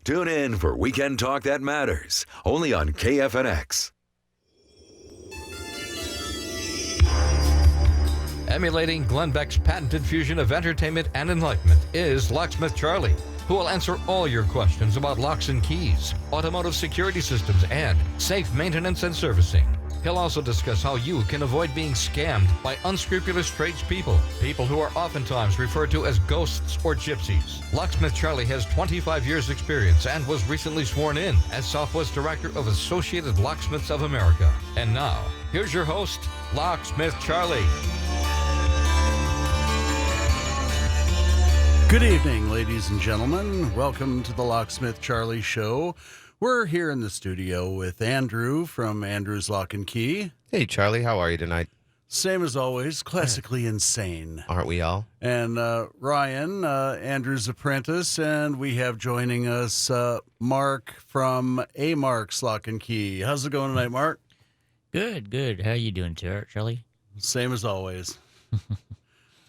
Tune in for Weekend Talk That Matters, only on KFNX. Emulating Glenn Beck's patented fusion of entertainment and enlightenment is Locksmith Charley, who will answer all your questions about locks and keys, automotive security systems, and safe maintenance and servicing. He'll also discuss how you can avoid being scammed by unscrupulous tradespeople, people who are oftentimes referred to as ghosts or gypsies. Locksmith Charley has 25 years' experience and was recently sworn in as Southwest Director of Associated Locksmiths of America. And now, here's your host, Locksmith Charley. Good evening, ladies and gentlemen. Welcome to the Locksmith Charley Show. We're here in the studio with Andrew from Andrew's Lock and Key. Hey, Charlie, how are you tonight? Same as always, classically insane. Aren't we all? And Ryan, Andrew's apprentice, and we have joining us Mark from A. Mark's Lock and Key. How's it going tonight, Mark? Good. How you doing, Charlie? Same as always.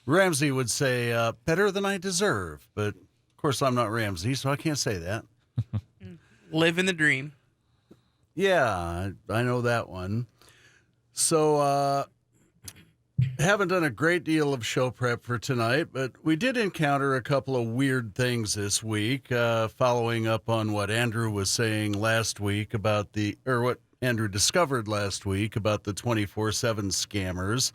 Ramsey would say, better than I deserve, but of course I'm not Ramsey, so I can't say that. Living the dream. Yeah, I know that one. So, haven't done a great deal of show prep for tonight, but we did encounter a couple of weird things this week, following up on what Andrew was saying last week about what Andrew discovered last week about the 24/7 scammers.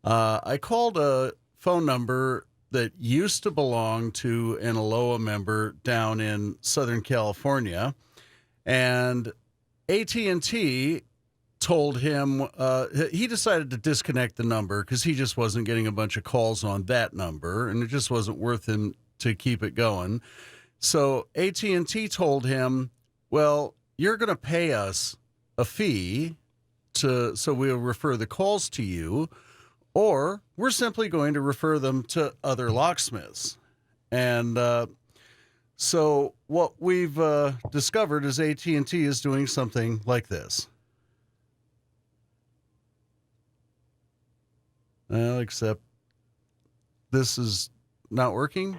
I called a phone number that used to belong to an Aloha member down in Southern California, and AT&T told him he decided to disconnect the number because he just wasn't getting a bunch of calls on that number, and it just wasn't worth him to keep it going. So AT&T told him, well, you're going to pay us a fee so we'll refer the calls to you, or we're simply going to refer them to other locksmiths. And so what we've discovered is AT&T is doing something like this. Well, except this is not working.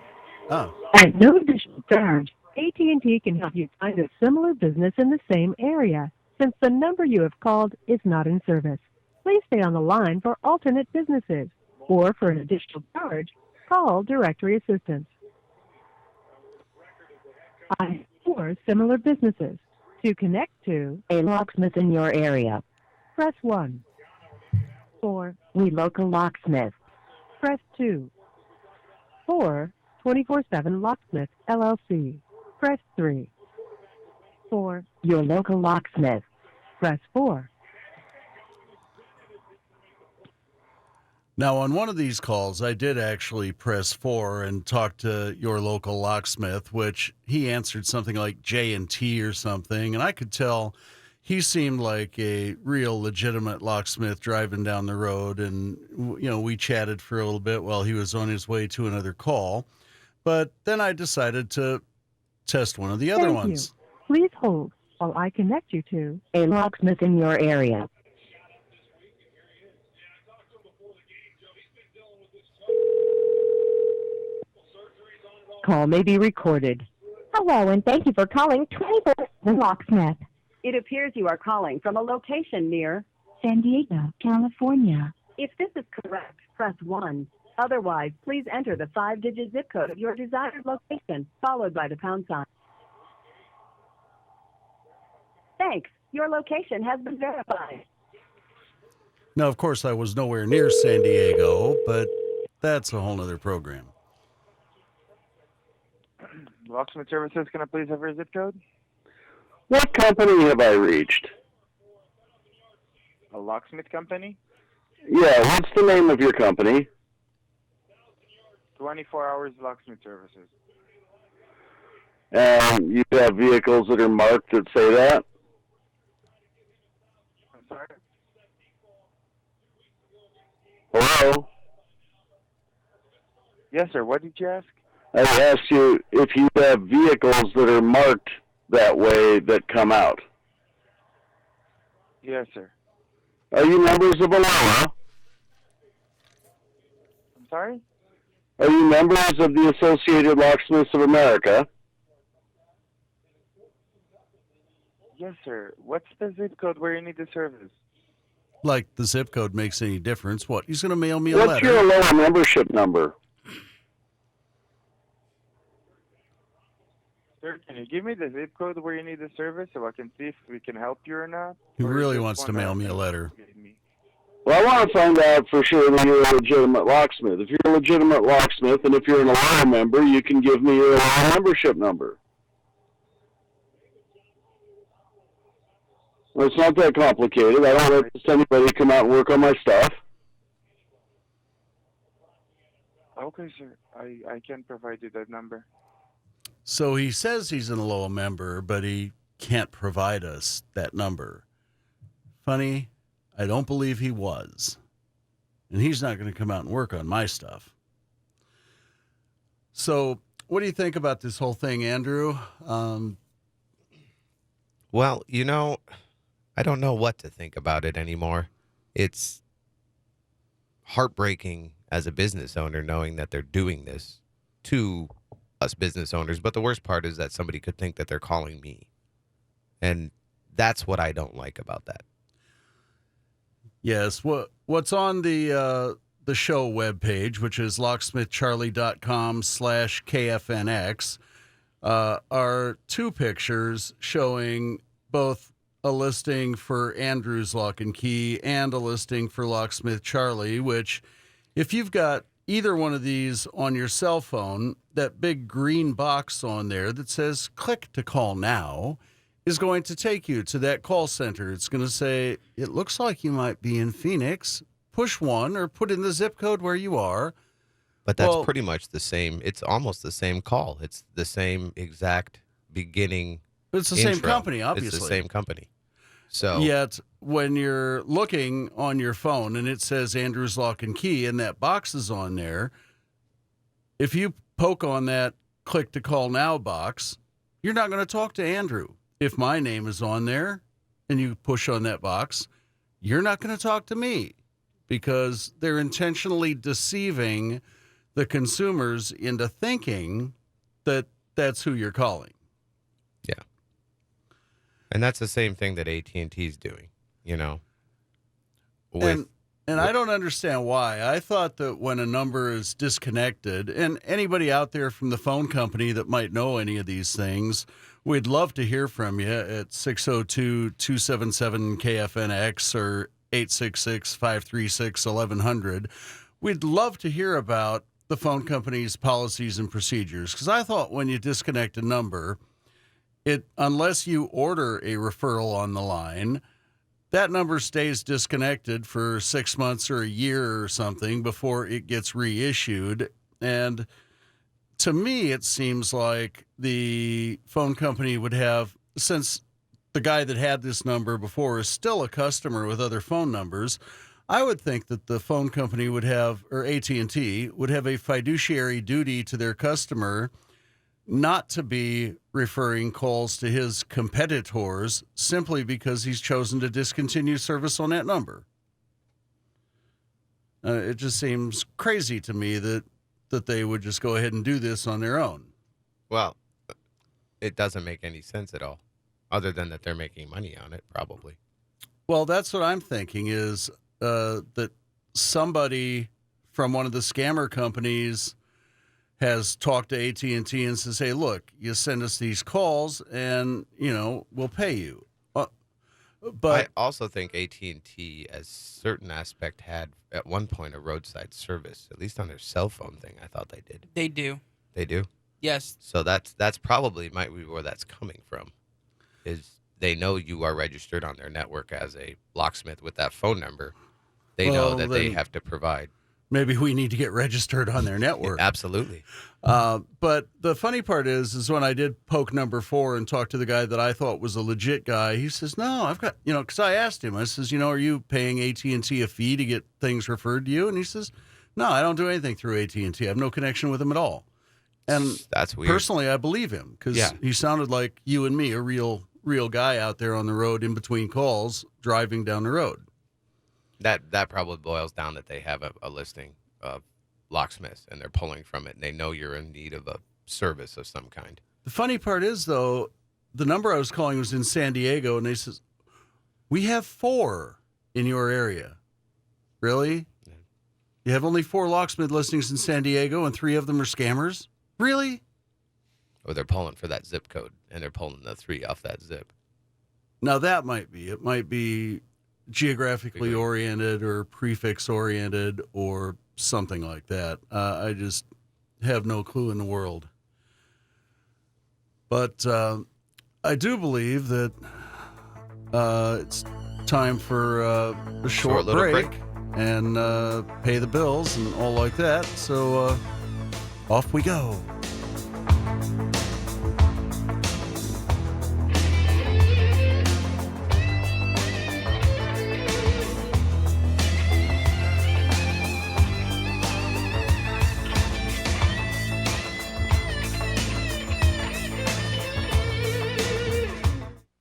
Oh. At no additional charge, AT&T can help you find a similar business in the same area, since the number you have called is not in service. Please stay on the line for alternate businesses, or for an additional charge, call Directory Assistance. I have 4 similar businesses. To connect to a locksmith in your area, press 1. For We Local Locksmith, press 2. For 24/7 Locksmith, LLC, press 3. For Your Local Locksmith, press 4. Now, on one of these calls, I did actually press 4 and talk to Your Local Locksmith, which he answered something like J&T or something, and I could tell he seemed like a real legitimate locksmith driving down the road, and we chatted for a little bit while he was on his way to another call. But then I decided to test one of the other ones. You. Please hold while I connect you to a locksmith in your area. Call may be recorded. Hello, and thank you for calling 24/7 Locksmith. It appears you are calling from a location near San Diego, California. If this is correct, press 1. Otherwise, please enter the 5-digit zip code of your desired location, followed by the pound sign. Thanks. Your location has been verified. Now, of course, I was nowhere near San Diego, but that's a whole other program. Locksmith Services, can I please have your zip code? What company have I reached? A locksmith company? Yeah, what's the name of your company? 24 Hours Locksmith Services. And you have vehicles that are marked that say that? I'm sorry? Hello? Yes, sir. What did you ask? I asked you if you have vehicles that are marked that way that come out. Yes, sir. Are you members of Aloha? I'm sorry? Are you members of the Associated Locksmiths of America? Yes, sir. What's the zip code where you need the service? Like the zip code makes any difference. What? He's going to mail me a What's letter. your lower membership number? Sir, can you give me the zip code where you need the service so I can see if we can help you or not? He Or you really just wants to wanna mail me a letter. give me- Well, I want to find out for sure that you're a legitimate locksmith. If you're a legitimate locksmith, and if you're an lower member, you can give me your lower membership number. Well, it's not that complicated. I don't let just anybody come out and work on my stuff. Okay, sir. I can provide you that number. So he says he's an low member, but he can't provide us that number. Funny, I don't believe he was. And he's not going to come out and work on my stuff. So what do you think about this whole thing, Andrew? Well, I don't know what to think about it anymore. It's heartbreaking as a business owner knowing that they're doing this to us business owners. But the worst part is that somebody could think that they're calling me. And that's what I don't like about that. Yes. What's on the show webpage, which is locksmithcharley.com/KFNX, are two pictures showing both a listing for Andrew's Lock and Key and a listing for Locksmith Charley, which if you've got either one of these on your cell phone, that big green box on there that says click to call now is going to take you to that call center. It's going to say, it looks like you might be in Phoenix. Push 1 or put in the zip code where you are. But that's pretty much the same. It's almost the same call. It's the same exact beginning. It's the intro. same company, obviously. It's the same company. So yet when you're looking on your phone and it says Andrew's Lock and Key and that box is on there, if you poke on that click to call now box, you're not going to talk to Andrew. If my name is on there and you push on that box, you're not going to talk to me because they're intentionally deceiving the consumers into thinking that that's who you're calling. Yeah. And that's the same thing that AT&T is doing, And I don't understand why. I thought that when a number is disconnected, and anybody out there from the phone company that might know any of these things, we'd love to hear from you at 602-277-KFNX or 866-536-1100. We'd love to hear about the phone company's policies and procedures, because I thought when you disconnect a number, unless you order a referral on the line, that number stays disconnected for 6 months or a year or something before it gets reissued. And to me, it seems like the phone company would have, since the guy that had this number before is still a customer with other phone numbers, I would think that the phone company would have, or AT&T, would have a fiduciary duty to their customer not to be referring calls to his competitors simply because he's chosen to discontinue service on that number. It just seems crazy to me that they would just go ahead and do this on their own. Well, it doesn't make any sense at all, other than that they're making money on it, probably. Well, that's what I'm thinking is that somebody from one of the scammer companies has talked to AT&T and says, hey, look, you send us these calls and, we'll pay you. But I also think AT&T, as certain aspect, had at one point a roadside service, at least on their cell phone thing. I thought they did. They do. They do? Yes. So that's probably might be where that's coming from, is they know you are registered on their network as a locksmith with that phone number. They know that they have to provide. Maybe we need to get registered on their network. Absolutely. But the funny part is when I did poke number 4 and talk to the guy that I thought was a legit guy, he says, no, I've got, because I asked him, I says, are you paying AT&T a fee to get things referred to you? And he says, no, I don't do anything through AT&T. I have no connection with them at all. And that's weird. Personally, I believe him because he sounded like you and me, a real guy out there on the road in between calls, driving down the road. That probably boils down that they have a listing of locksmiths and they're pulling from it and they know you're in need of a service of some kind. The funny part is, though, the number I was calling was in San Diego, and they says, we have 4 in your area. Really? You have only 4 locksmith listings in San Diego, and 3 of them are scammers? Really? Or they're pulling for that zip code, and they're pulling the 3 off that zip. Now, that might be. It might be geographically oriented or prefix oriented or something like that. I just have no clue in the world. But I do believe that it's time for a short break and pay the bills and all like that. So off we go.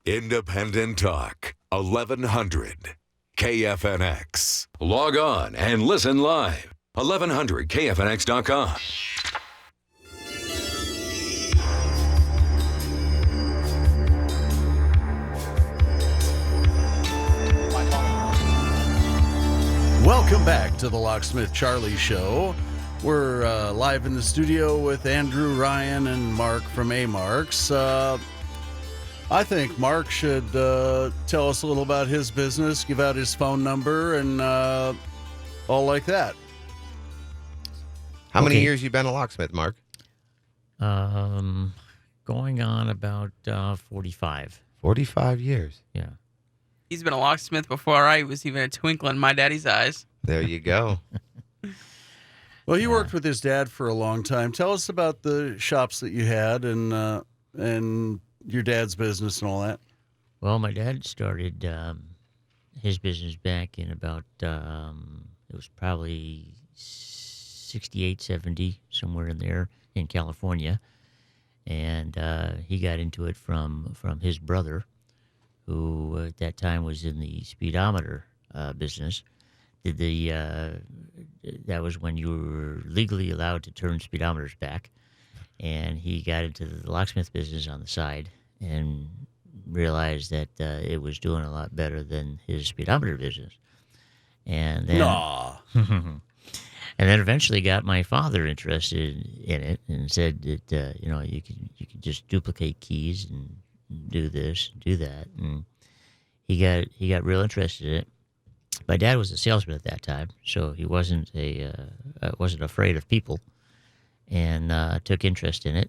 Independent Talk, 1100 KFNX. Log on and listen live. 1100KFNX.com. Welcome back to the Locksmith Charley Show. We're live in the studio with Andrew, Ryan, and Mark from A-Marks. I think Mark should tell us a little about his business, give out his phone number, and all like that. How many years you been a locksmith, Mark? Going on about 45. 45 years. Yeah. He's been a locksmith before I was even a twinkle in my daddy's eyes. There you go. Well, you worked with his dad for a long time. Tell us about the shops that you had and your dad's business and all that. Well, my dad started his business back in about, it was probably 68, 70, somewhere in there in California. And he got into it from his brother, who at that time was in the speedometer business. That was when you were legally allowed to turn speedometers back. And he got into the locksmith business on the side and realized that it was doing a lot better than his speedometer business. And then, and then eventually got my father interested in it and said that you could just duplicate keys and do this, do that, and he got real interested in it. My dad was a salesman at that time, so he wasn't afraid of people, and took interest in it,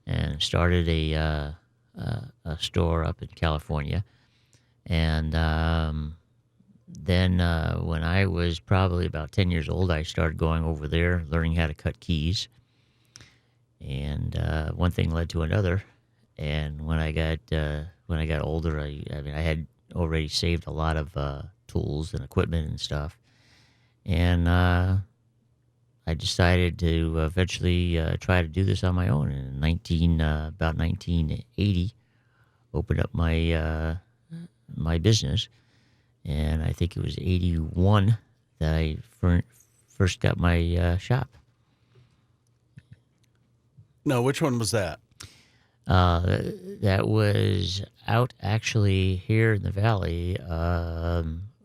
and started a store up in California. And then when I was probably about 10 years old, I started going over there, learning how to cut keys. And one thing led to another. And when I got older, I had already saved a lot of tools and equipment and stuff. And I decided to eventually try to do this on my own. In about 1980, opened up my my business, and I think it was 81 that I first got my shop. No, which one was that? That was out actually here in the valley,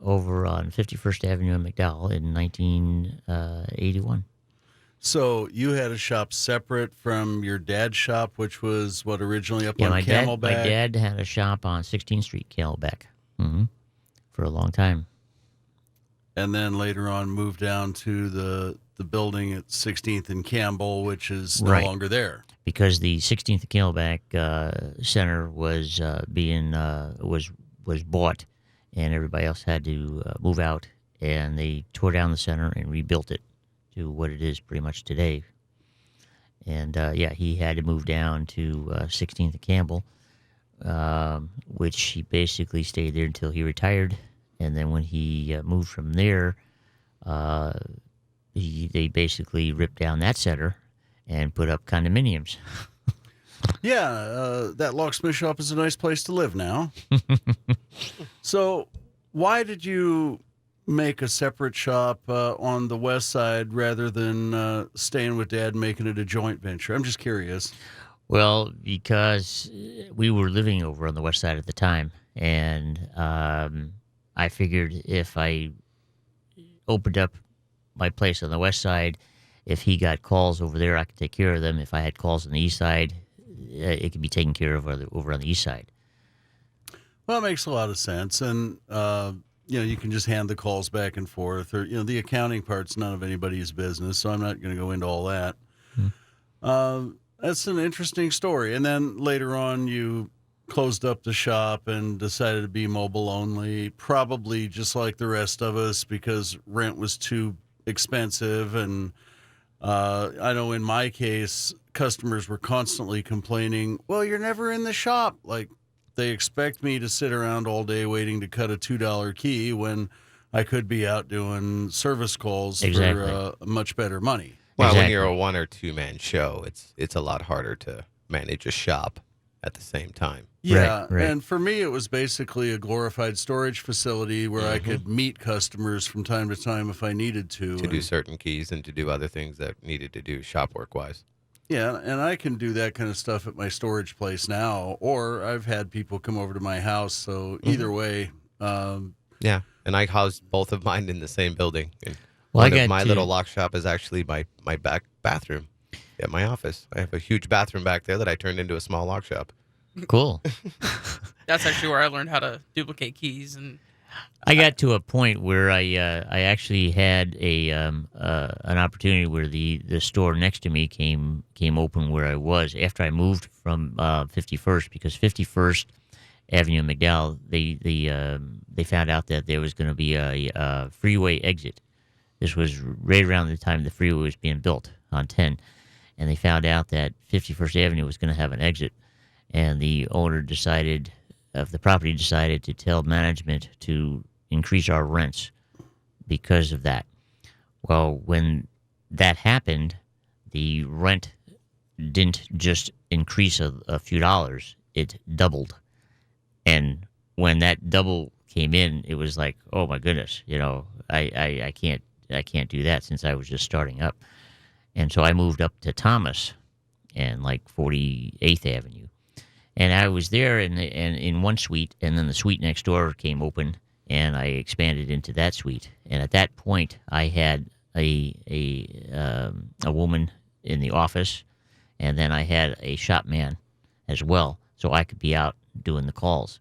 over on 51st Avenue in McDowell in 1981. So you had a shop separate from your dad's shop, which was what, originally up on Camelback? My dad had a shop on 16th Street, Camelback, for a long time. And then later on moved down to the building at 16th and Campbell, which is no longer there. Because the 16th and Camelback Center was was bought, and everybody else had to move out, and they tore down the center and rebuilt it to what it is pretty much today. And he had to move down to 16th and Campbell, which he basically stayed there until he retired. And then when he moved from there, they basically ripped down that center and put up condominiums. Yeah, that locksmith shop is a nice place to live now. So why did you make a separate shop on the west side rather than staying with Dad and making it a joint venture? I'm just curious. Well, because we were living over on the west side at the time, and I figured if I opened up my place on the west side, if he got calls over there, I could take care of them. If I had calls on the east side, it could be taken care of over on the east side. Well, it makes a lot of sense, and you can just hand the calls back and forth, or the accounting part's none of anybody's business, so I'm not going to go into all that. That's an interesting story. And then later on, you closed up the shop and decided to be mobile only, probably just like the rest of us, because rent was too expensive. And I know in my case, customers were constantly complaining, well, you're never in the shop. Like, they expect me to sit around all day waiting to cut a $2 key when I could be out doing service calls for much better money. Well, when you're a 1 or 2 man show, it's a lot harder to manage a shop at the same time. Yeah, right. And for me, it was basically a glorified storage facility where I could meet customers from time to time if I needed to. To do certain keys and to do other things that needed to do shop work-wise. Yeah, and I can do that kind of stuff at my storage place now, or I've had people come over to my house, so either way. Yeah, and I housed both of mine in the same building. And my little lock shop is actually my back bathroom at my office. I have a huge bathroom back there that I turned into a small lock shop. Cool. That's actually where I learned how to duplicate keys. And I got to a point where I actually had an opportunity where the store next to me came open where I was after I moved from 51st, because 51st Avenue in McDowell, they found out that there was going to be a freeway exit. This was right around the time the freeway was being built on 10, and they found out that 51st Avenue was going to have an exit, and the owner of the property decided to tell management to increase our rents because of that. Well, when that happened, the rent didn't just increase a few dollars, it doubled. And when that double came in, it was like, oh my goodness, I can't do that since I was just starting up. And so I moved up to Thomas and 48th Avenue. And I was there in one suite, and then the suite next door came open, and I expanded into that suite. And at that point, I had a woman in the office, and then I had a shop man as well, so I could be out doing the calls.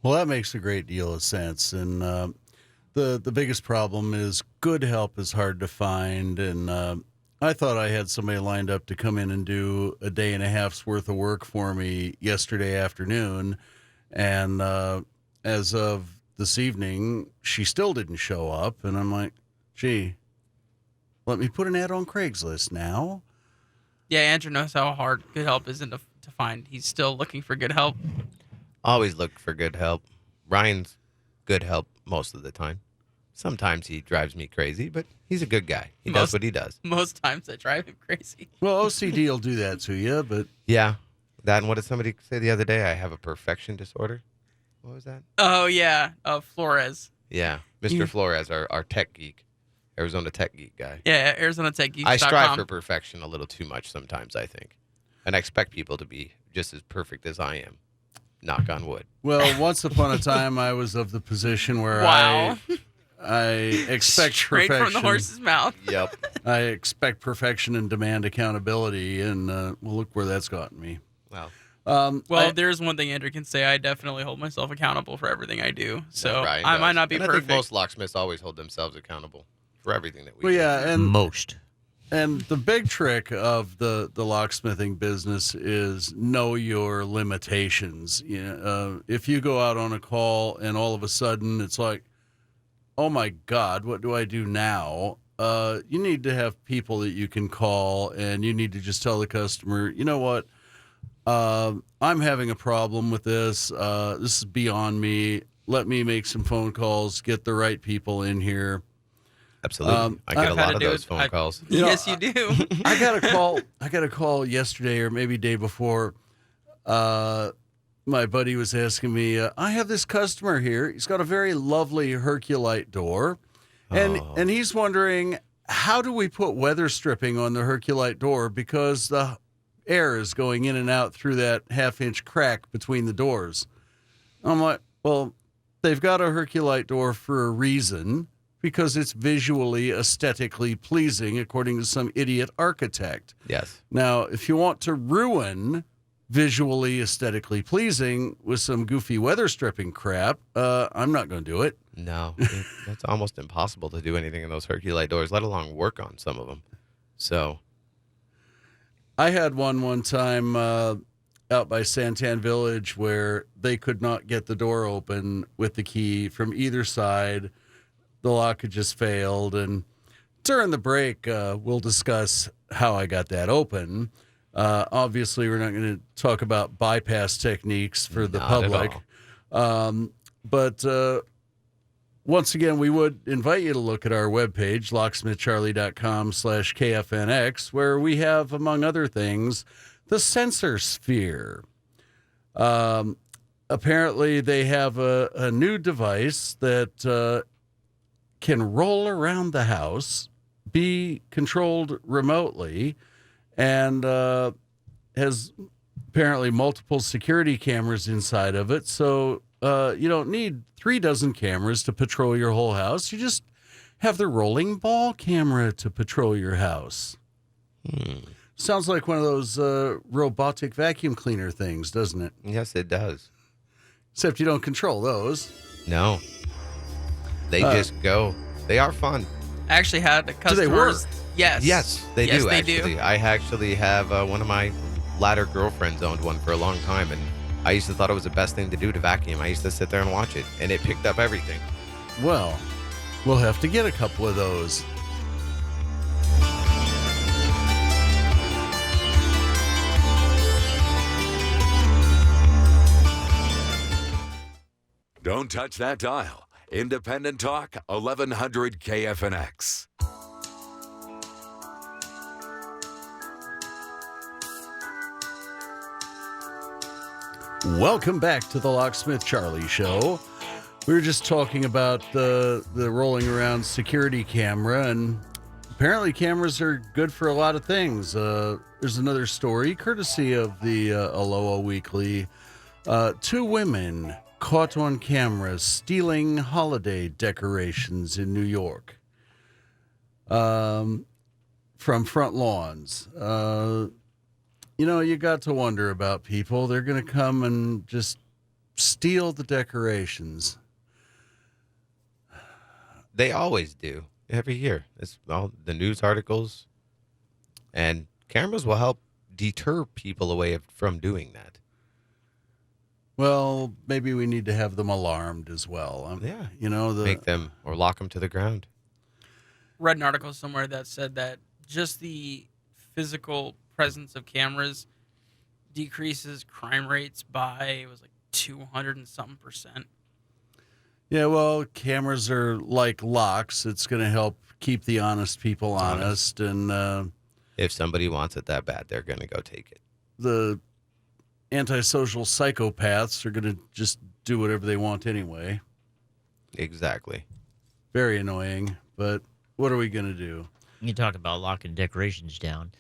Well, that makes a great deal of sense. And the biggest problem is good help is hard to find, and I thought I had somebody lined up to come in and do a day and a half's worth of work for me yesterday afternoon. And as of this evening, she still didn't show up. And I'm like, gee, let me put an ad on Craigslist now. Yeah, Andrew knows how hard good help is to find. He's still looking for good help. Always look for good help. Ryan's good help most of the time. Sometimes he drives me crazy, but he's a good guy. He does what he does. Most times I drive him crazy. Well, OCD will do that to you, but... Yeah. That, and what did somebody say the other day? I have a perfection disorder. What was that? Oh, yeah. Flores. Yeah. Mr. Flores, our tech geek. Arizona tech geek guy. Yeah, Arizona tech geek. I strive for perfection a little too much sometimes, I think. And I expect people to be just as perfect as I am. Knock on wood. Well, once upon a time, I was of the position where I expect straight perfection. From the horse's mouth. Yep. I expect perfection and demand accountability, and well, look where that's gotten me. Wow. There's one thing Andrew can say. I definitely hold myself accountable for everything I do. So I might not be perfect. perfect. I think most locksmiths always hold themselves accountable for everything that we do. Well, yeah, and most. And the big trick of the locksmithing business is know your limitations. If you go out on a call and all of a sudden it's like, oh my God, what do I do now? You need to have people that you can call, and you need to just tell the customer, you know what? I'm having a problem with this. This is beyond me. Let me make some phone calls, get the right people in here. Absolutely. I get a lot of those phone calls. Yes, you do. I got a call yesterday or maybe day before. My buddy was asking me, I have this customer here. He's got a very lovely Herculite door. And he's wondering, how do we put weather stripping on the Herculite door? Because the air is going in and out through that half-inch crack between the doors. I'm like, well, they've got a Herculite door for a reason, because it's visually, aesthetically pleasing, according to some idiot architect. Yes. Now, if you want to ruin visually, aesthetically pleasing with some goofy weather stripping crap, I'm not going to do it. No, it's almost impossible to do anything in those Herculite doors, let alone work on some of them. So, I had one time out by Santan Village where they could not get the door open with the key from either side. The lock had just failed, and during the break, we'll discuss how I got that open. Obviously, we're not going to talk about bypass techniques for the public. But once again, we would invite you to look at our webpage, locksmithcharley.com/KFNX, where we have, among other things, the sensor sphere. Apparently, they have a new device that can roll around the house, be controlled remotely, and has apparently multiple security cameras inside of it. So you don't need 36 cameras to patrol your whole house. You just have the rolling ball camera to patrol your house. Sounds like one of those robotic vacuum cleaner things, doesn't it? Yes, it does. Except you don't control those. No. They just go. They are fun. I actually had a customer. Do they work? Yes. Yes, they Yes, do, they actually. do. I actually have one of my latter girlfriends owned one for a long time, and I used to thought it was the best thing to do to vacuum. I used to sit there and watch it, and it picked up everything. Well, we'll have to get a couple of those. Don't touch that dial. Independent Talk, 1100 KFNX. Welcome back to the Locksmith Charley Show. We were just talking about the rolling around security camera, and apparently cameras are good for a lot of things. There's another story, courtesy of the Aloha Weekly. 2 women caught on camera stealing holiday decorations in New York from front lawns. You know, you got to wonder about people. They're going to come and just steal the decorations. They always do, every year. It's all the news articles, and cameras will help deter people away from doing that. Well, maybe we need to have them alarmed as well. Yeah. You know, Make them or lock them to the ground. Read an article somewhere that said that just the physical presence of cameras decreases crime rates by, it was like 200 and something %. Yeah, well, cameras are like locks. It's going to help keep the honest people honest. And if somebody wants it that bad, they're going to go take it. The antisocial psychopaths are going to just do whatever they want anyway. Exactly. Very annoying, but what are we going to do? You talk about locking decorations down.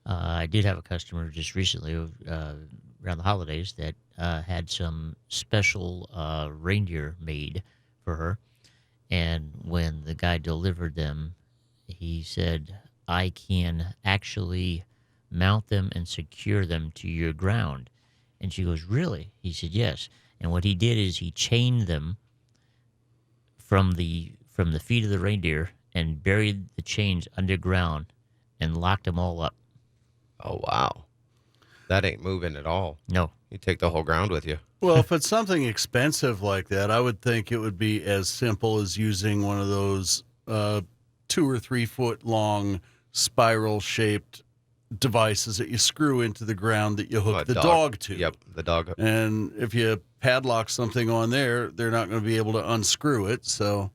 I did have a customer just recently around the holidays that had some special reindeer made for her. And when the guy delivered them, he said, I can actually mount them and secure them to your ground. And she goes, really? He said, yes. And what he did is he chained them from the feet of the reindeer and buried the chains underground and locked them all up. Oh, wow. That ain't moving at all. No. You take the whole ground with you. Well, if it's something expensive like that, I would think it would be as simple as using one of those 2 or 3 foot long spiral shaped devices that you screw into the ground that you hook the dog to. Yep, the dog. And if you padlock something on there, they're not going to be able to unscrew it. So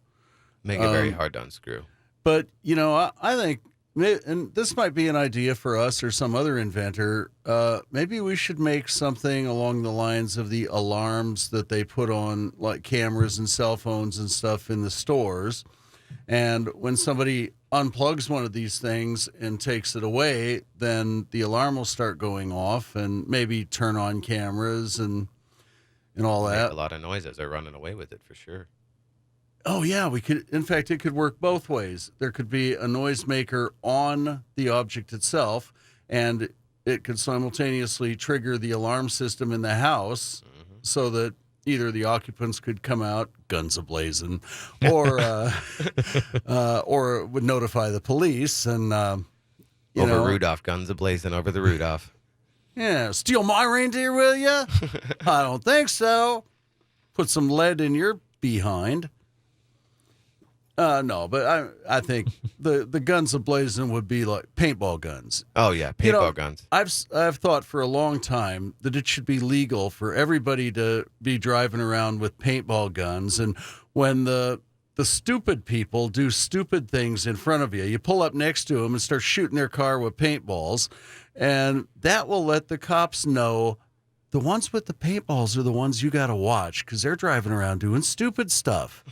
make it very hard to unscrew. But, you know, I think, and this might be an idea for us or some other inventor, maybe we should make something along the lines of the alarms that they put on like cameras and cell phones and stuff in the stores. And when somebody unplugs one of these things and takes it away, then the alarm will start going off and maybe turn on cameras and all that. Make a lot of noise as they're running away with it, for sure. Oh, yeah, we could. In fact, it could work both ways. There could be a noisemaker on the object itself, and it could simultaneously trigger the alarm system in the house so that either the occupants could come out, guns a-blazing, or would notify the police. And, Rudolph, guns a-blazing over the Rudolph. Yeah, steal my reindeer, will ya? I don't think so. Put some lead in your behind. No, but I think the guns a-blazing would be like paintball guns. Oh, yeah, paintball guns. I've thought for a long time that it should be legal for everybody to be driving around with paintball guns. And when the stupid people do stupid things in front of you, you pull up next to them and start shooting their car with paintballs. And that will let the cops know the ones with the paintballs are the ones you got to watch because they're driving around doing stupid stuff.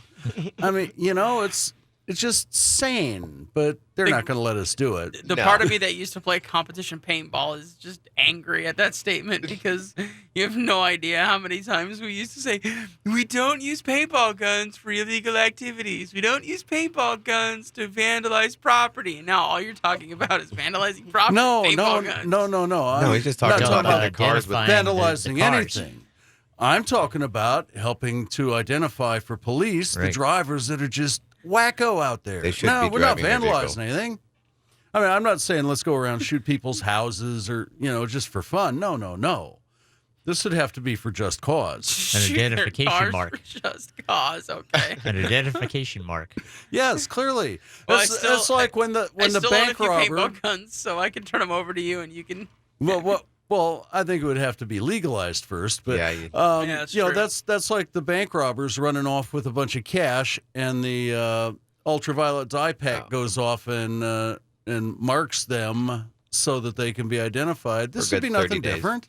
I mean, it's just sane, but they're not going to let us do it. The part of me that used to play competition paintball is just angry at that statement because you have no idea how many times we used to say, we don't use paintball guns for illegal activities. We don't use paintball guns to vandalize property. And now all you're talking about is vandalizing property. No. No, he's just talking about other cars with vandalizing anything. I'm talking about helping to identify for police the drivers that are just wacko out there. They should be we're not driving vandalizing anything. I mean, I'm not saying let's go around and shoot people's houses or, just for fun. No. This would have to be for just cause. An identification mark. For just cause, okay. An identification mark. Yes, clearly. Well, it's like when the bank robber. Paintball guns, so I can turn them over to you and you can. Well, I think it would have to be legalized first, but that's like the bank robbers running off with a bunch of cash, and the ultraviolet dye pack goes off and marks them so that they can be identified. This would be nothing different.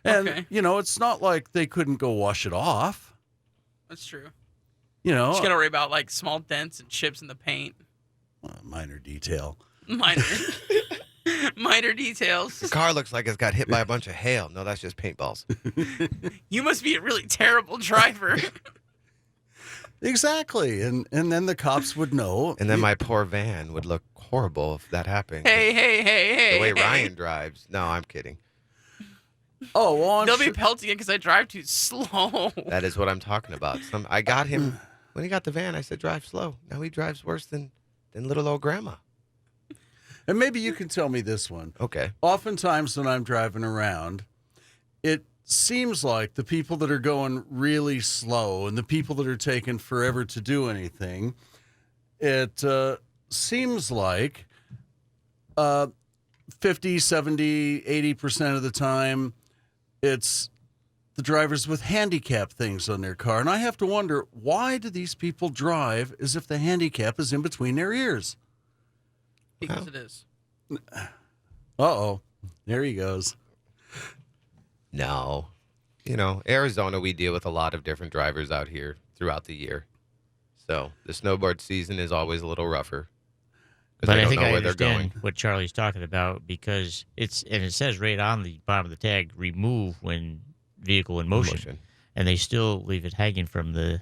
And it's not like they couldn't go wash it off. That's true. Just gotta worry about like small dents and chips in the paint. Minor detail. Minor details. The car looks like it's got hit by a bunch of hail. No, that's just paintballs. You must be a really terrible driver. Exactly. And then the cops would know. And then my poor van would look horrible if that happened. Hey. The way Ryan drives. No, I'm kidding. Oh, well, they'll be pelting it because I drive too slow. That is what I'm talking about. I got him, when he got the van, I said, drive slow. Now he drives worse than little old grandma. And maybe you can tell me this one. Okay. Oftentimes when I'm driving around, it seems like the people that are going really slow and the people that are taking forever to do anything, it seems like 50, 70, 80% of the time, it's the drivers with handicap things on their car. And I have to wonder, why do these people drive as if the handicap is in between their ears? Because it is. Uh-oh. There he goes. No. Arizona, we deal with a lot of different drivers out here throughout the year. So the snowboard season is always a little rougher. But I think I understand what Charlie's talking about because it says right on the bottom of the tag, remove when vehicle in motion. And they still leave it hanging from the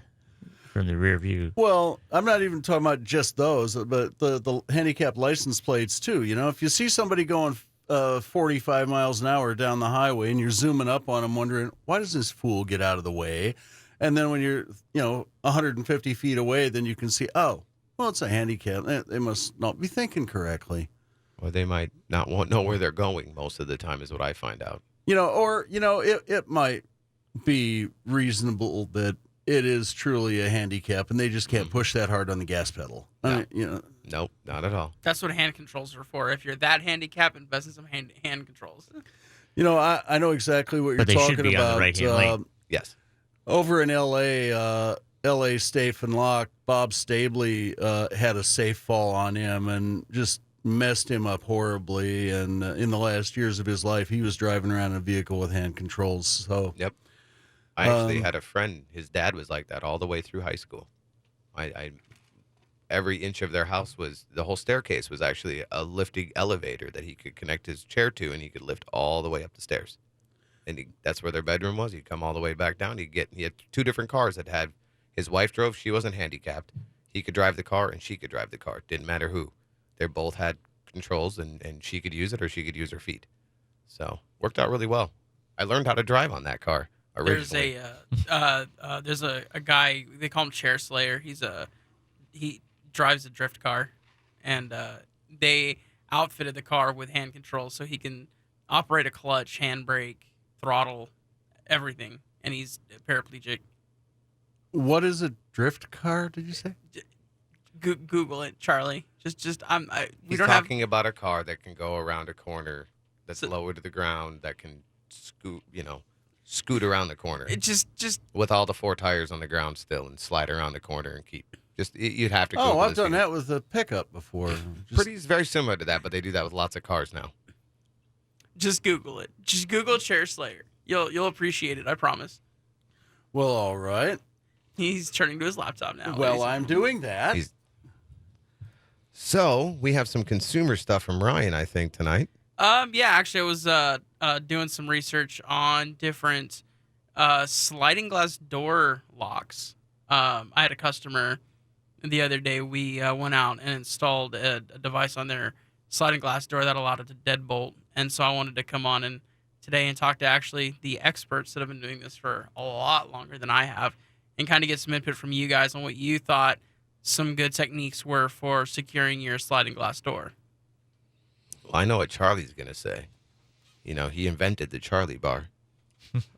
rear view. Well, I'm not even talking about just those, but the handicap license plates too. If you see somebody going 45 miles an hour down the highway and you're zooming up on them wondering, why does this fool get out of the way? And then when you're, 150 feet away, then you can see, oh, well, it's a handicap. They must not be thinking correctly. Or they might not know where they're going most of the time is what I find out. It might be reasonable that it is truly a handicap, and they just can't push that hard on the gas pedal. No. Nope, not at all. That's what hand controls are for. If you're that handicapped, invest in some hand controls. I know exactly what you're talking should be about. On the right-hand lane. Yes. Over in L.A. Safe and Lock, Bob Stabley had a safe fall on him and just messed him up horribly. And in the last years of his life, he was driving around in a vehicle with hand controls. So yep. I actually had a friend, his dad was like that all the way through high school. I every inch of their house the whole staircase was actually a lifting elevator that he could connect his chair to, and he could lift all the way up the stairs. And that's where their bedroom was. He'd come all the way back down. He had 2 different cars that had, his wife drove. She wasn't handicapped. He could drive the car, and she could drive the car. Didn't matter who. They both had controls, and she could use it or she could use her feet. So worked out really well. I learned how to drive on that car originally. There's a guy, they call him Chair Slayer. He drives a drift car, and they outfitted the car with hand controls so he can operate a clutch, handbrake, throttle, everything, and he's paraplegic. What is a drift car, did you say? Google it, Charlie. He's talking about a car that can go around a corner that's lower to the ground, that can scoot around the corner. It just with all the 4 tires on the ground still, and slide around the corner and keep. You'd have to. Oh, I've done that with a pickup before. Very similar to that, but they do that with lots of cars now. Just Google it. Just Google Chair Slayer. You'll appreciate it. I promise. Well, all right. He's turning to his laptop now. Well, I'm doing that. So we have some consumer stuff from Ryan, I think, tonight. Yeah, actually, I was doing some research on different sliding glass door locks. I had a customer the other day. We went out and installed a device on their sliding glass door that allowed it to deadbolt. And so I wanted to come on today and talk to actually the experts that have been doing this for a lot longer than I have, and kind of get some input from you guys on what you thought some good techniques were for securing your sliding glass door. Well, I know what Charlie's going to say. He invented the Charlie bar.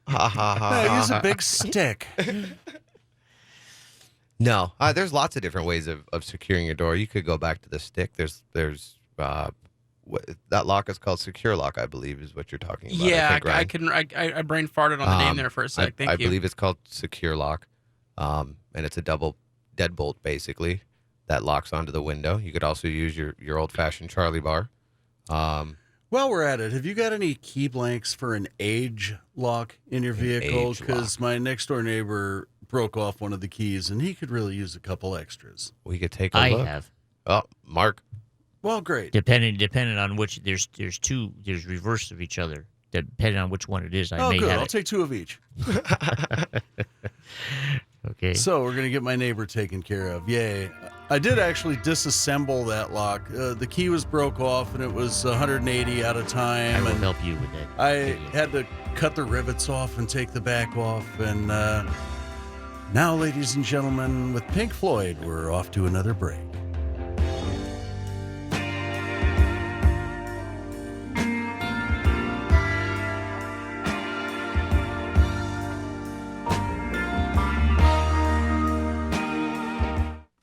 Ha, ha, ha. No, use a big stick. No, there's lots of different ways of securing your door. You could go back to the stick. There's that lock is called Secure Lock, I believe, is what you're talking about. Yeah, I brain farted on the name there for a sec. Thank you. I believe it's called Secure Lock, and it's a double deadbolt basically that locks onto the window. You could also use your old-fashioned Charlie bar. While we're at it, have you got any key blanks for an age lock in your vehicle? Because my next door neighbor broke off one of the keys, and he could really use a couple extras. We could take a look. I have. Oh, Mark. Well, great. Depending on which, there's reverse of each other. Depending on which one it is, I may good. have I'll take 2 of each. Okay. So we're going to get my neighbor taken care of. Yay. I did actually disassemble that lock. The key was broke off, and it was 180 at a time. I will help you with that. I had to cut the rivets off and take the back off. And now, ladies and gentlemen, with Pink Floyd, we're off to another break.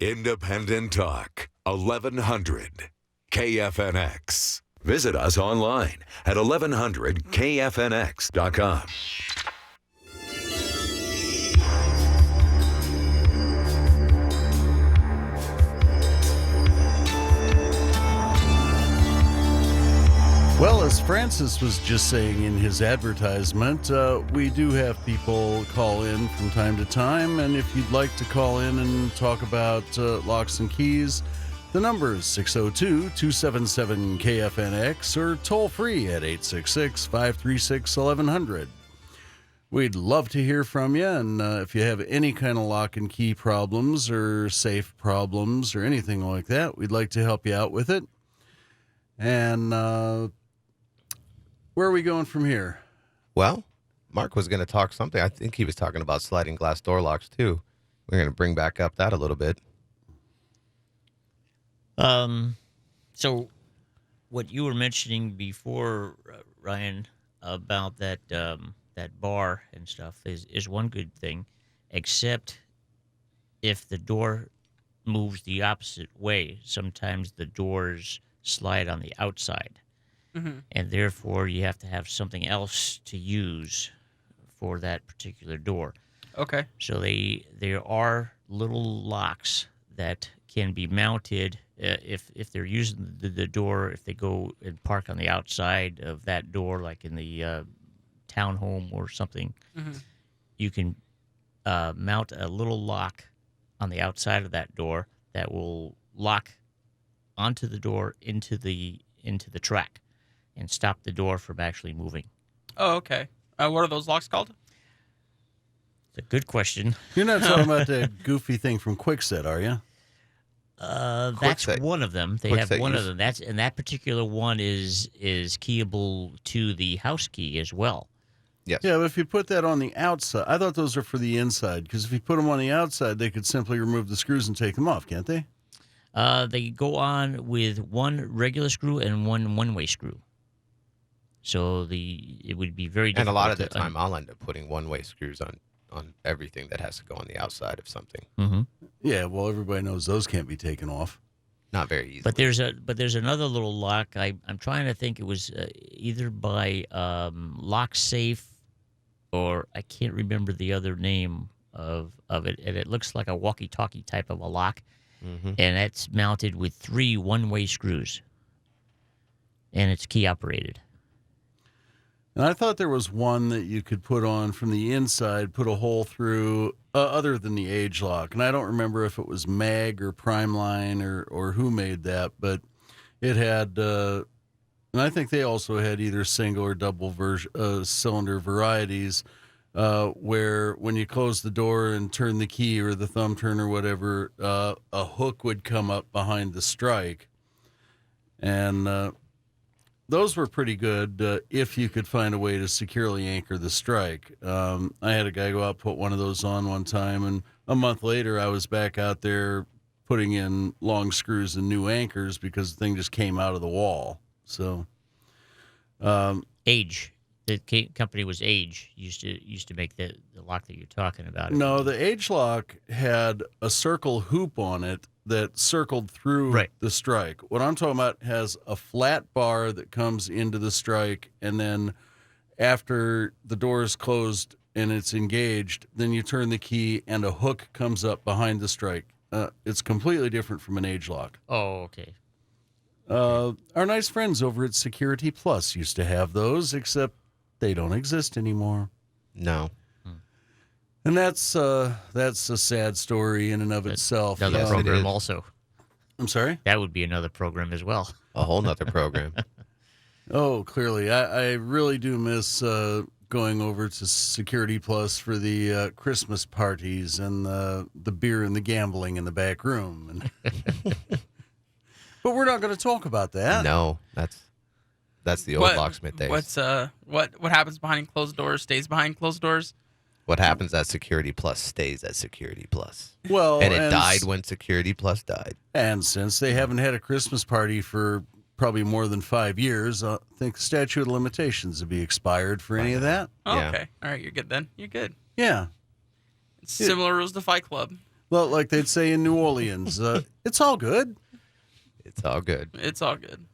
Independent Talk, 1100 KFNX. Visit us online at 1100KFNX.com. Well, as Francis was just saying in his advertisement, we do have people call in from time to time, and if you'd like to call in and talk about locks and keys, the number is 602-277-KFNX or toll free at 866-536-1100. We'd love to hear from you, and if you have any kind of lock and key problems or safe problems or anything like that, we'd like to help you out with it. And where are we going from here? Well, Mark was going to talk something. I think he was talking about sliding glass door locks, too. We're going to bring back up that a little bit. So what you were mentioning before, Ryan, about that bar and stuff is one good thing, except if the door moves the opposite way. Sometimes the doors slide on the outside. Mm-hmm. And therefore, you have to have something else to use for that particular door. Okay. So there are little locks that can be mounted if they're using the door. If they go and park on the outside of that door, like in the townhome or something, mm-hmm. you can mount a little lock on the outside of that door that will lock onto the door into the track and stop the door from actually moving. Oh, okay. What are those locks called? It's a good question. You're not talking about that goofy thing from Kwikset, are you? That's one of them. They have one of them. That particular one is keyable to the house key as well. Yes. Yeah, but if you put that on the outside, I thought those are for the inside, because if you put them on the outside, they could simply remove the screws and take them off, can't they? They go on with one regular screw and one one-way screw. So it would be very difficult. And a lot of the time, I'll end up putting one-way screws on everything that has to go on the outside of something. Mm-hmm. Yeah, well, everybody knows those can't be taken off. Not very easily. But there's another little lock. I'm trying to think. It was either by LockSafe, or I can't remember the other name of it. And it looks like a walkie-talkie type of a lock, and it's mounted with 3 one-way screws, and it's key operated. And I thought there was one that you could put on from the inside, put a hole through, other than the age lock. And I don't remember if it was Mag or Primeline or who made that, but it had, and I think they also had either single or double cylinder varieties, where when you close the door and turn the key or the thumb turn or whatever, a hook would come up behind the strike. And those were pretty good if you could find a way to securely anchor the strike. I had a guy go out, put one of those on one time, and a month later I was back out there putting in long screws and new anchors because the thing just came out of the wall. So, Age. The company was Age. Used to make the lock that you're talking about. No, the Age lock had a circle hoop on it that circled through the strike. What I'm talking about has a flat bar that comes into the strike, and then after the door is closed and it's engaged, then you turn the key and a hook comes up behind the strike. It's completely different from an Age lock. Oh, okay. Our nice friends over at Security Plus used to have those, except they don't exist anymore. No. And that's a sad story in and of itself. Another program also. I'm sorry? That would be another program as well. A whole nother program. Oh, clearly. I really do miss going over to Security Plus for the Christmas parties and the beer and the gambling in the back room. But we're not going to talk about that. No, that's the old locksmith days. What happens behind closed doors stays behind closed doors? What happens at Security Plus stays at Security Plus. Well, and it died when Security Plus died. And since they haven't had a Christmas party for probably more than 5 years, I think the statute of limitations would be expired for any of that. Oh, yeah. Okay. All right, you're good then. You're good. Yeah. It's similar rules to Fight Club. Well, like they'd say in New Orleans, it's all good. It's all good. It's all good.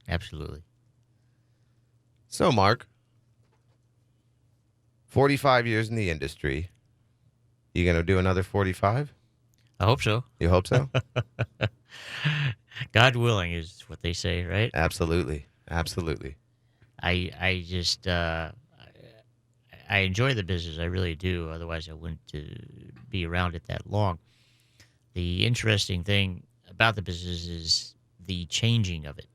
Absolutely. So, Mark, 45 years in the industry. You going to do another 45? I hope so. You hope so? God willing is what they say, right? Absolutely. Absolutely. I just I enjoy the business. I really do. Otherwise, I wouldn't be around it that long. The interesting thing about the business is the changing of it.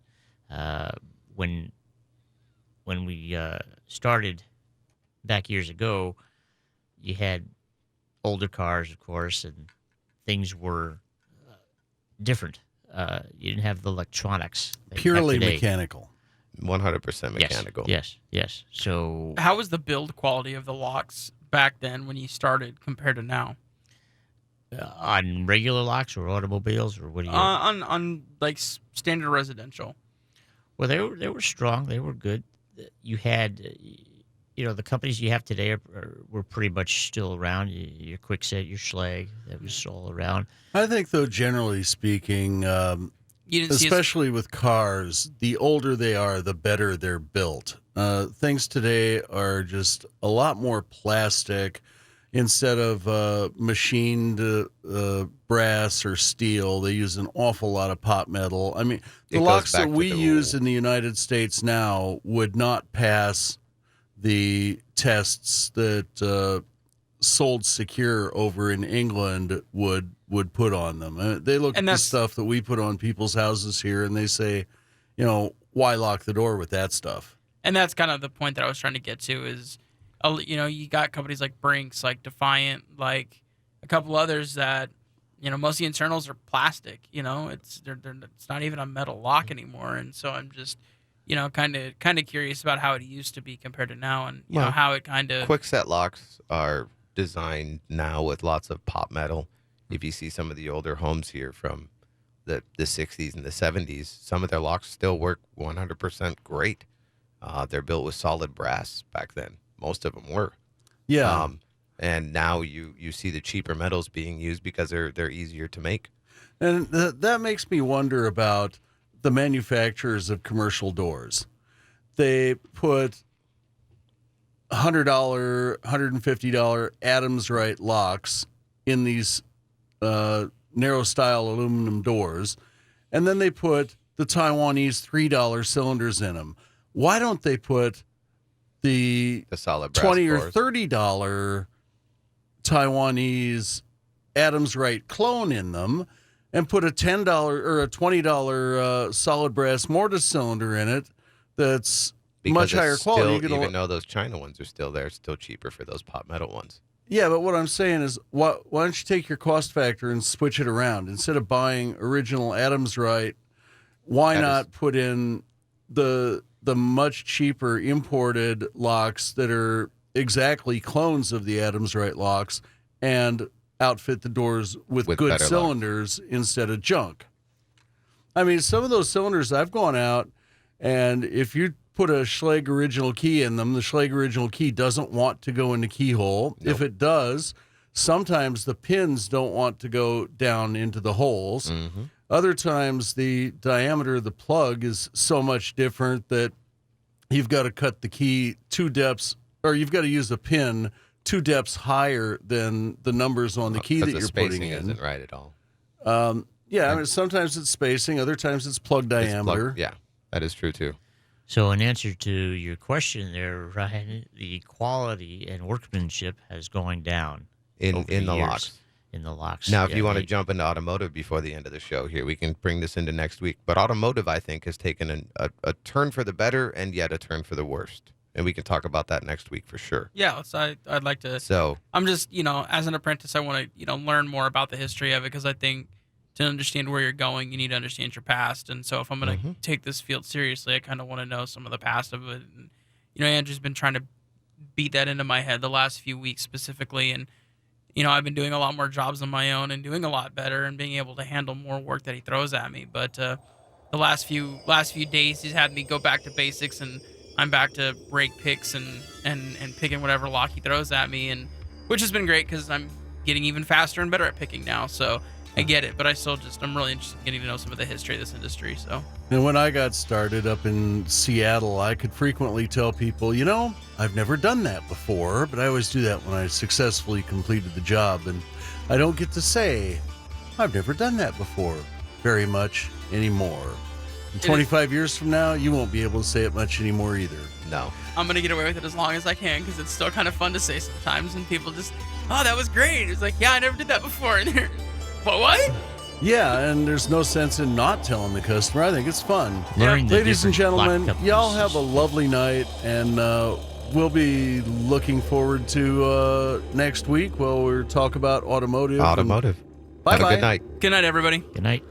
When we started back years ago, you had older cars, of course, and things were different. You didn't have the electronics. Purely mechanical. 100% mechanical. Yes. So, how was the build quality of the locks back then when you started compared to now? On regular locks or automobiles, or what do you? On like standard residential. Well, they were strong. They were good. You had, the companies you have today were pretty much still around. Your Kwikset, your Schlage, that was all around. I think, though, generally speaking, especially with cars, the older they are, the better they're built. Things today are just a lot more plastic. Instead of machined brass or steel, they use an awful lot of pot metal. I mean, the locks that we use in the United States now would not pass the tests that Sold Secure over in England would would put on them. They look at the stuff that we put on people's houses here, and they say, why lock the door with that stuff? And that's kind of the point that I was trying to get to is, you got companies like Brinks, like Defiant, like a couple others that, most of the internals are plastic. It's not even a metal lock anymore. And so I'm just, kind of curious about how it used to be compared to now, and how it kind of quick set locks are designed now with lots of pop metal. If you see some of the older homes here from the 60s and the 70s, some of their locks still work 100% great. They're built with solid brass back then. Most of them were. Yeah. And now you see the cheaper metals being used because they're easier to make. And that makes me wonder about the manufacturers of commercial doors. They put $100, $150 Adams Wright locks in these narrow style aluminum doors, and then they put the Taiwanese $3 cylinders in them. Why don't they put the solid brass $20 cores or $30 Taiwanese Adams Wright clone in them, and put a $10 or a $20 solid brass mortise cylinder in it that's much higher quality? Even though those China ones are still there, it's still cheaper for those pop metal ones. Yeah, but what I'm saying is, why don't you take your cost factor and switch it around? Instead of buying original Adams Wright, why not put in the much cheaper imported locks that are exactly clones of the Adams Wright locks, and outfit the doors with good cylinders instead of junk? I mean, some of those cylinders, I've gone out, and if you put a Schlage original key in them, the Schlage original key doesn't want to go in the keyhole. Nope. If it does, sometimes the pins don't want to go down into the holes. Mm-hmm. Other times the diameter of the plug is so much different that you've got to cut the key 2 depths, or you've got to use a pin 2 depths higher than the numbers on the key that you're putting in. Isn't right at all. I mean, sometimes it's spacing, other times it's plug diameter. Yeah, that is true too. So in answer to your question there, Ryan, the quality and workmanship has going down in the locks. In the locks. Now, if you want to jump into automotive before the end of the show here, we can bring this into next week. But automotive, I think, has taken a turn for the better and yet a turn for the worst. And we can talk about that next week for sure. Yeah, I'd like to. So I'm just, as an apprentice, I want to, learn more about the history of it, because I think to understand where you're going, you need to understand your past. And so if I'm going to take this field seriously, I kind of want to know some of the past of it. And, Andrew's been trying to beat that into my head the last few weeks specifically. And, I've been doing a lot more jobs on my own and doing a lot better and being able to handle more work that he throws at me. But the last few days, he's had me go back to basics, and I'm back to break picks and picking whatever lock he throws at me, and which has been great because I'm getting even faster and better at picking now. So I get it, but I'm really interested in getting to know some of the history of this industry. So. And when I got started up in Seattle, I could frequently tell people, I've never done that before, but I always do that when I successfully completed the job. And I don't get to say, I've never done that before very much anymore. And 25 years from now, you won't be able to say it much anymore either. No. I'm going to get away with it as long as I can, because it's still kind of fun to say sometimes. And people just, oh, that was great. It's like, yeah, I never did that before. And they're, what? Yeah, and there's no sense in not telling the customer. I think it's fun. Learning Ladies and gentlemen, y'all have a lovely night, and we'll be looking forward to next week where we'll talk about automotive. Bye-bye. Have a good night. Good night, everybody. Good night.